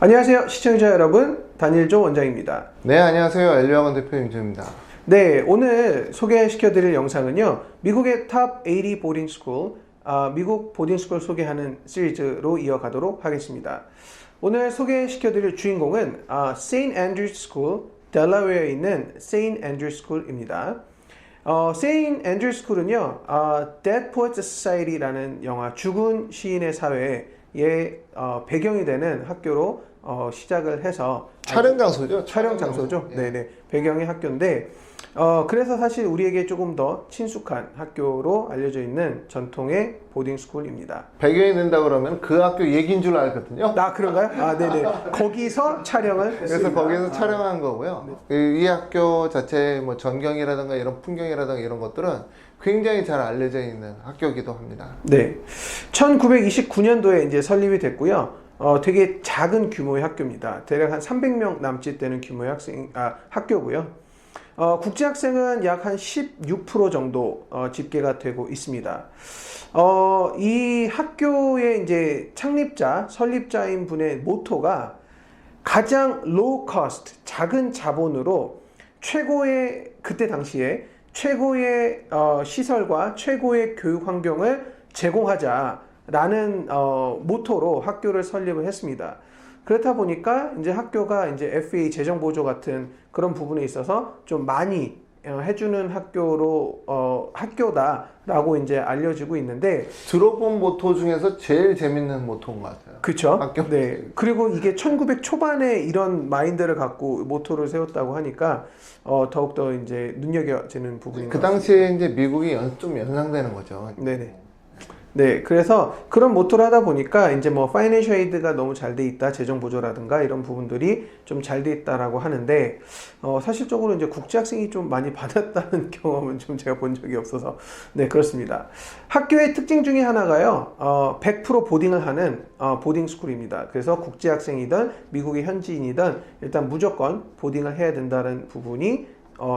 안녕하세요 시청자 여러분, 다니엘조 원장입니다. 네, 안녕하세요. 엘리학원 대표 임주입니다. 네, 오늘 소개시켜 드릴 영상은요, 미국의 탑 80 보딩 스쿨, 미국 보딩 스쿨 소개하는 시리즈로 이어가도록 하겠습니다. 오늘 소개시켜 드릴 주인공은 세인트 앤드류 스쿨, 델라웨어에 있는 세인트 앤드류 스쿨입니다. 세인트 앤드류 스쿨은요, Dead Poets Society라는 영화 죽은 시인의 사회의 배경이 되는 학교로 시작을 해서 촬영 장소죠? 촬영 장소죠. 예. 네네, 배경의 학교인데 그래서 사실 우리에게 조금 더 친숙한 학교로 알려져 있는 전통의 보딩 스쿨입니다. 배경이 된다 그러면 그 학교 얘기인 줄 알거든요. 그런가요? 네네. 거기서 촬영을 그래서 했습니다. 거기서 촬영한 거고요. 이 학교 자체 뭐 전경이라든가 이런 풍경이라든가 이런 것들은 굉장히 잘 알려져 있는 학교이기도 합니다. 네. 1929년도에 이제 설립이 됐고요. 되게 작은 규모의 학교입니다. 대략 한 300명 남짓 되는 규모의 학교고요. 국제 학생은 약 한 16% 정도 집계가 되고 있습니다. 이 학교의 이제 창립자, 설립자인 분의 모토가 가장 low cost, 작은 자본으로 최고의, 그때 당시에 최고의 시설과 최고의 교육 환경을 제공하자라는 모토로 학교를 설립을 했습니다. 그렇다 보니까 이제 학교가 이제 FA 재정 보조 같은 그런 부분에 있어서 좀 많이 해주는 학교다라고 이제 알려지고 있는데, 들어본 모토 중에서 제일 재밌는 모토인 것 같아요. 그쵸? 학교. 네. 그리고 이게 1900 초반에 이런 마인드를 갖고 모토를 세웠다고 하니까 더욱더 이제 눈여겨지는 부분인 것 그 같습니다. 당시에 이제 미국이 좀 연상되는 거죠. 네네. 네, 그래서 그런 모토를 하다 보니까 이제 뭐 파이낸셜 에이드가 너무 잘 돼 있다, 재정 보조라든가 이런 부분들이 좀 잘 돼 있다라고 하는데, 사실적으로 이제 국제 학생이 좀 많이 받았다는 경험은 좀 제가 본 적이 없어서, 네, 그렇습니다. 학교의 특징 중에 하나가요, 100% 보딩을 하는 보딩 스쿨입니다. 그래서 국제 학생이든 미국의 현지인이든 일단 무조건 보딩을 해야 된다는 부분이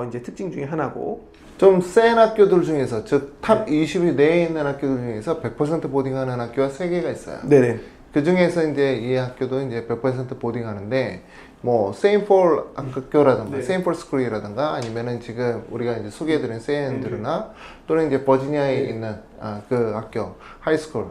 이제 특징 중에 하나고, 좀 센 학교들 중에서, 즉 탑 20위 내에 있는 학교들 중에서 100% 보딩하는 학교가 3개가 있어요. 네네. 그 중에서 이제 이 학교도 이제 100% 보딩하는데, 뭐 세인폴 학교라든가 네. 세인폴 스쿨이라든가 아니면은 지금 우리가 이제 소개해드린 세인앤드루나 또는 이제 버지니아에 있는 그 학교 하이스쿨,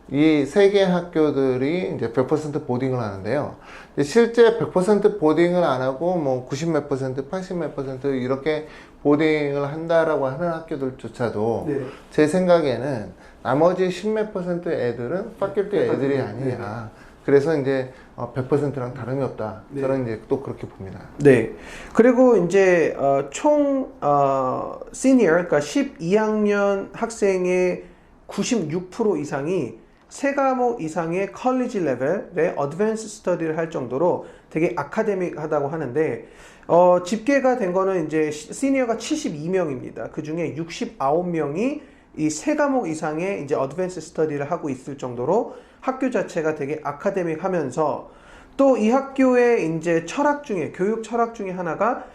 이 세 개 학교들이 이제 100% 보딩을 하는데요. 실제 100% 보딩을 안 하고 뭐 90 몇 퍼센트, 80 몇 퍼센트 이렇게 보딩을 한다라고 하는 학교들조차도 네. 제 생각에는 나머지 10 몇 퍼센트 애들은 파culty 애들이 아니냐. 그래서 이제 100%랑 다름이 없다. 네. 저는 이제 또 그렇게 봅니다. 네. 그리고 이제 총 시니어, 그러니까 12학년 학생의 96% 이상이 세 과목 이상의 컬리지 레벨의 어드밴스 스터디를 할 정도로 되게 아카데믹하다고 하는데, 집계가 된 거는 이제 시니어가 72명입니다. 그 중에 69명이 이 세 과목 이상의 이제 어드밴스 스터디를 하고 있을 정도로 학교 자체가 되게 아카데믹하면서, 또 이 학교의 이제 철학 중에, 교육 철학 중에 하나가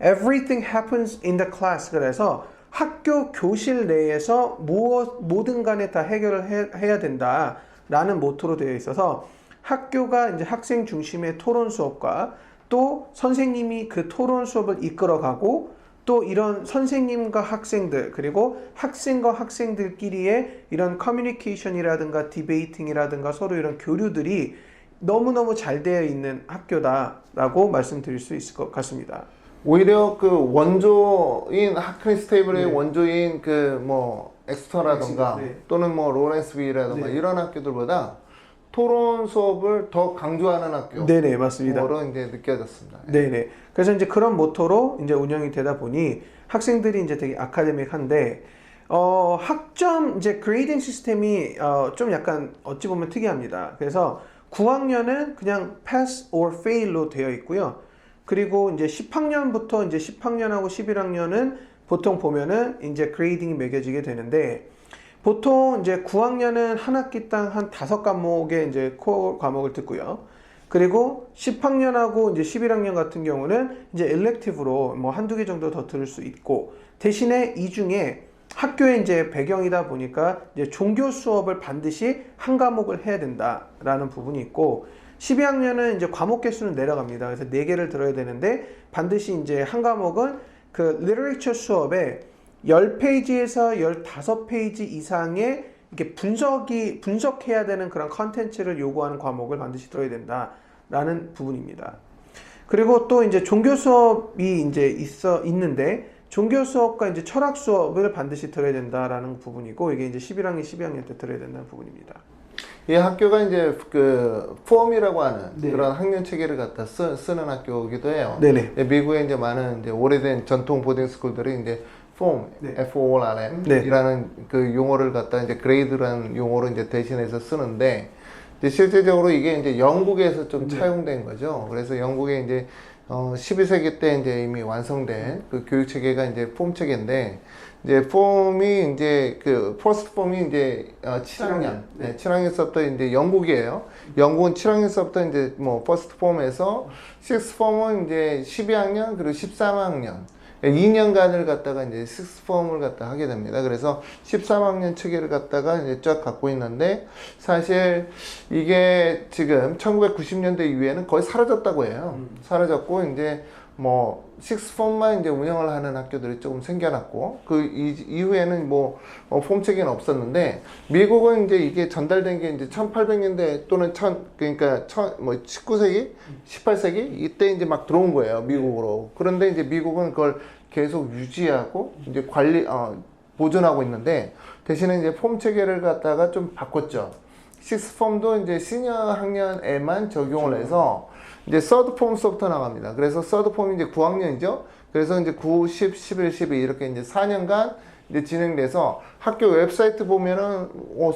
Everything happens in the class. 그래서 학교 교실 내에서 뭐든 간에 다 해결을 해야 된다라는 모토로 되어 있어서, 학교가 이제 학생 중심의 토론 수업과 또 선생님이 그 토론 수업을 이끌어가고, 또 이런 선생님과 학생들, 그리고 학생과 학생들끼리의 이런 커뮤니케이션이라든가 디베이팅이라든가 서로 이런 교류들이 너무너무 잘 되어 있는 학교다라고 말씀드릴 수 있을 것 같습니다. 오히려 그 원조인 하크니스 테이블의 네. 원조인 그 뭐 엑스터라던가 네. 또는 뭐 로렌스비라던가 네. 이런 학교들보다 토론 수업을 더 강조하는 학교. 네네, 맞습니다. 로 이제 느껴졌습니다. 네네. 그래서 이제 그런 모토로 이제 운영이 되다 보니 학생들이 이제 되게 아카데믹한데, 학점 이제 그레이딩 시스템이 좀 약간 어찌 보면 특이합니다. 그래서 9학년은 그냥 pass or fail로 되어 있고요. 그리고 이제 10학년부터 이제 10학년하고 11학년은 보통 보면은 이제 그레이딩이 매겨지게 되는데, 보통 이제 9학년은 한 학기당 한 5과목의 이제 코어 과목을 듣고요. 그리고 10학년하고 이제 11학년 같은 경우는 이제 elective로 뭐 한두 개 정도 더 들을 수 있고, 대신에 이 중에 학교의 이제 배경이다 보니까 이제 종교 수업을 반드시 한 과목을 해야 된다라는 부분이 있고, 12학년은 이제 과목 개수는 내려갑니다. 그래서 4개를 들어야 되는데 반드시 이제 한 과목은 그 literature 수업에 10페이지에서 15페이지 이상의 이렇게 분석해야 되는 그런 컨텐츠를 요구하는 과목을 반드시 들어야 된다라는 부분입니다. 그리고 또 이제 종교 수업이 이제 있는데 종교 수업과 이제 철학 수업을 반드시 들어야 된다라는 부분이고 이게 이제 11학년, 12학년 때 들어야 된다는 부분입니다. 이 학교가 이제 그 폼이라고 하는 네. 그런 학년 체계를 갖다 쓰는 학교이기도 해요. 네네. 미국에 이제 많은 이제 오래된 전통 보딩 스쿨들이 이제 폼, 네. FORM 네. 이라는 그 용어를 갖다 이제 그레이드라는 용어로 이제 대신해서 쓰는데 이제 실제적으로 이게 이제 영국에서 좀 차용된 거죠. 그래서 영국에 이제 12세기 때 이제 이미 완성된 그 교육 체계가 이제 폼 체계인데 이제 폼이 이제 그 퍼스트 폼이 이제 7학년, 네. 7학년서부터 이제 영국이에요. 영국은 7학년서부터 이제 뭐 퍼스트 폼에서 6th 폼은 이제 12학년 그리고 13학년 2년간을 갖다가 이제 6th 폼을 갖다 하게 됩니다. 그래서 13학년 체계를 갖다가 이제 쫙 갖고 있는데 사실 이게 지금 1990년대 이후에는 거의 사라졌다고 해요. 사라졌고 이제 뭐 6th 폼만 이제 운영을 하는 학교들이 조금 생겨났고 그 이후에는 뭐 폼 체계는 없었는데 미국은 이제 이게 전달된 게 이제 1800년대 또는 그러니까 19세기, 18세기 이때 이제 막 들어온 거예요, 미국으로. 그런데 이제 미국은 그걸 계속 유지하고 이제 보존하고 있는데 대신에 이제 폼 체계를 갖다가 좀 바꿨죠. 6th 폼도 이제 시니어 학년에만 적용을 해서 이제 서드 폼부터 나갑니다. 그래서 서드 폼이 이제 9학년이죠. 그래서 이제 9, 10, 11, 12 이렇게 이제 4년간 이제 진행돼서 학교 웹사이트 보면은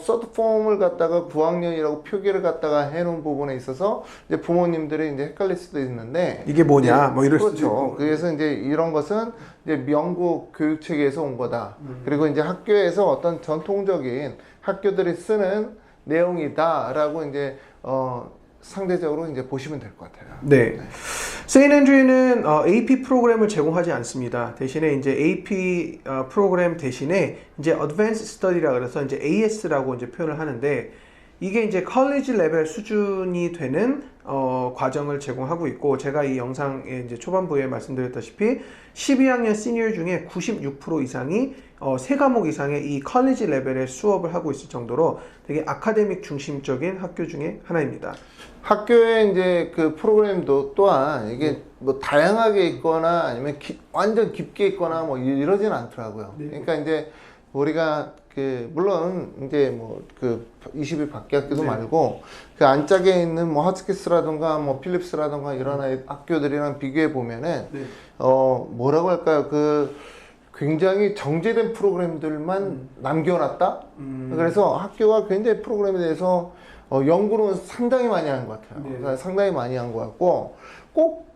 서드 폼을 갖다가 9학년이라고 표기를 갖다가 해놓은 부분에 있어서 이제 부모님들이 이제 헷갈릴 수도 있는데 이게 뭐냐 뭐 이럴 수도 그렇죠. 있고. 그래서 이제 이런 것은 이제 영국 교육 체계에서 온 거다. 그리고 이제 학교에서 어떤 전통적인 학교들이 쓰는 내용이다라고 이제 상대적으로 이제 보시면 될 것 같아요. 네. 세인트 앤드류는 AP 프로그램을 제공하지 않습니다. 대신에 이제 AP 프로그램 대신에 이제 Advanced Study라 그래서 이제 AS라고 이제 표현을 하는데 이게 이제 컬리지 레벨 수준이 되는 과정을 제공하고 있고 제가 이 영상의 이제 초반부에 말씀드렸다시피 12학년 시니어 중에 96% 이상이 세 과목 이상의 이 컬리지 레벨의 수업을 하고 있을 정도로 되게 아카데믹 중심적인 학교 중에 하나입니다. 학교에 이제 그 프로그램도 또한 이게 뭐 다양하게 있거나 아니면 완전 깊게 있거나 뭐 이러진 않더라고요. 네. 그러니까 이제 우리가 그 물론 이제 뭐 그 20일 밖에 학교도 네. 말고 그 안짝에 있는 뭐 하츠키스라든가 뭐 필립스라든가 이런 학교들이랑 비교해 보면은 네. 뭐라고 할까요? 그 굉장히 정제된 프로그램들만 남겨놨다. 그래서 학교가 굉장히 프로그램에 대해서 연구는 상당히 많이 한 것 같아요. 네. 그러니까 상당히 많이 한 것 같고 꼭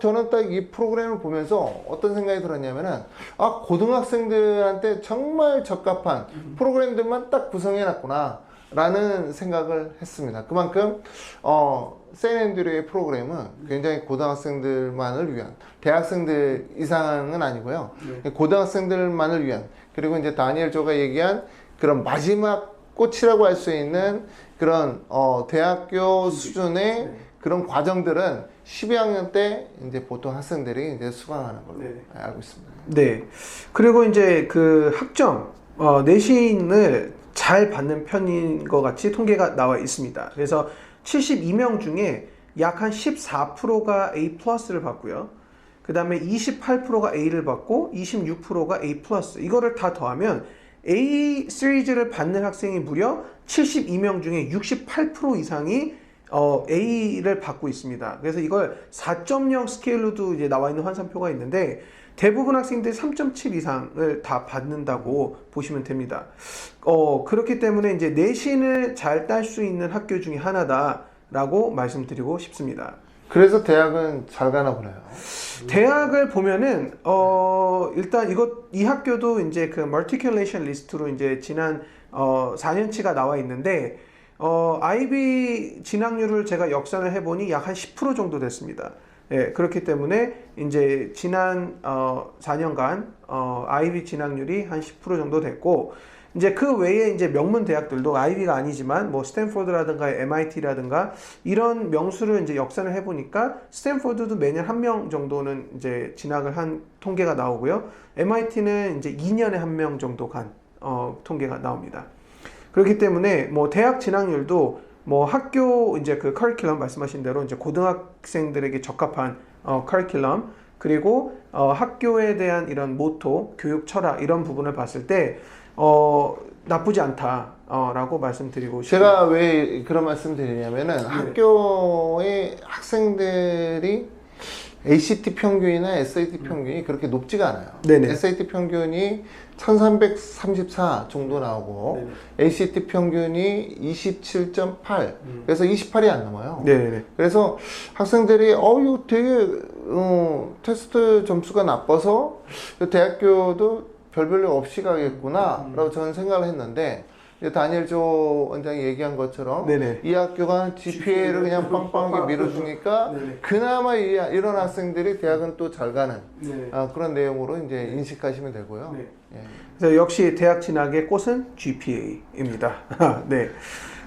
저는 딱 이 프로그램을 보면서 어떤 생각이 들었냐면은 고등학생들한테 정말 적합한 프로그램들만 딱 구성해놨구나 라는 생각을 했습니다. 그만큼 세인트 앤드류의 프로그램은 굉장히 고등학생들만을 위한 대학생들 이상은 아니고요. 네. 고등학생들만을 위한 그리고 이제 다니엘 조가 얘기한 그런 마지막 꽃이라고 할 수 있는 그런 대학교 수준의 네. 그런 과정들은 12학년 때 이제 보통 학생들이 이제 수강하는 걸로 네. 알고 있습니다. 네. 그리고 이제 그 학점 내신을 잘 받는 편인 것 같이 통계가 나와 있습니다. 그래서 72명 중에 약 한 14%가 A 플러스를 받고요. 그 다음에 28%가 A를 받고 26%가 A 플러스. 이거를 다 더하면 A 시리즈를 받는 학생이 무려 72명 중에 68% 이상이 A를 받고 있습니다. 그래서 이걸 4.0 스케일로도 이제 나와 있는 환산표가 있는데 대부분 학생들이 3.7 이상을 다 받는다고 보시면 됩니다. 그렇기 때문에 이제 내신을 잘 딸 수 있는 학교 중에 하나다라고 말씀드리고 싶습니다. 그래서 대학은 잘 가나 보네요. 대학을 보면은 일단 이 학교도 이제 그 멀티큘레이션 리스트로 이제 지난 4년치가 나와 있는데 아이비 진학률을 제가 역산을 해보니 약 한 10% 정도 됐습니다. 예, 그렇기 때문에 이제 지난 4년간 아이비 진학률이 한 10% 정도 됐고 이제 그 외에 이제 명문 대학들도 아이비가 아니지만 뭐 스탠포드라든가 MIT라든가 이런 명수를 이제 역산을 해보니까 스탠포드도 매년 1명 정도는 이제 진학을 한 통계가 나오고요. MIT는 이제 2년에 1명 정도 간 통계가 나옵니다. 그렇기 때문에 뭐 대학 진학률도 뭐 학교 이제 그 커리큘럼 말씀하신 대로 이제 고등학생들에게 적합한 커리큘럼 그리고 학교에 대한 이런 모토, 교육 철학 이런 부분을 봤을 때 나쁘지 않다라고 말씀드리고 싶어요. 제가 왜 그런 말씀 드리냐면은 학교의 학생들이 ACT 평균이나 SAT 평균이 그렇게 높지가 않아요. 네네. SAT 평균이 1334 정도 나오고 네네. ACT 평균이 27.8 그래서 28이 안 넘어요. 네네. 그래서 학생들이 이거 되게 테스트 점수가 나빠서 대학교도 별 별로 없이 가겠구나 라고 저는 생각을 했는데 이제 다니엘 조 원장이 얘기한 것처럼 네네. 이 학교가 GPA를 그냥 빵빵하게 밀어주니까 네네. 그나마 이런 학생들이 대학은 또 잘 가는 네. 그런 내용으로 이제 인식하시면 되고요. 네. 예. 그래서 역시 대학 진학의 꽃은 GPA입니다. 네.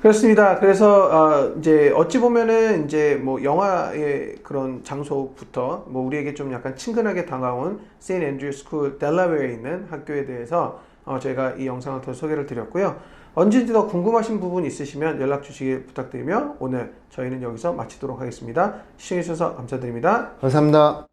그렇습니다. 그래서 이제 어찌 보면은 이제 뭐 영화의 그런 장소부터 뭐 우리에게 좀 약간 친근하게 다가온 세인트 앤드류 스쿨 델라웨어에 있는 학교에 대해서 저희가 이 영상을 통해 소개를 드렸고요. 언제든지 더 궁금하신 부분 있으시면 연락 주시길 부탁드리며 오늘 저희는 여기서 마치도록 하겠습니다. 시청해 주셔서 감사드립니다. 감사합니다.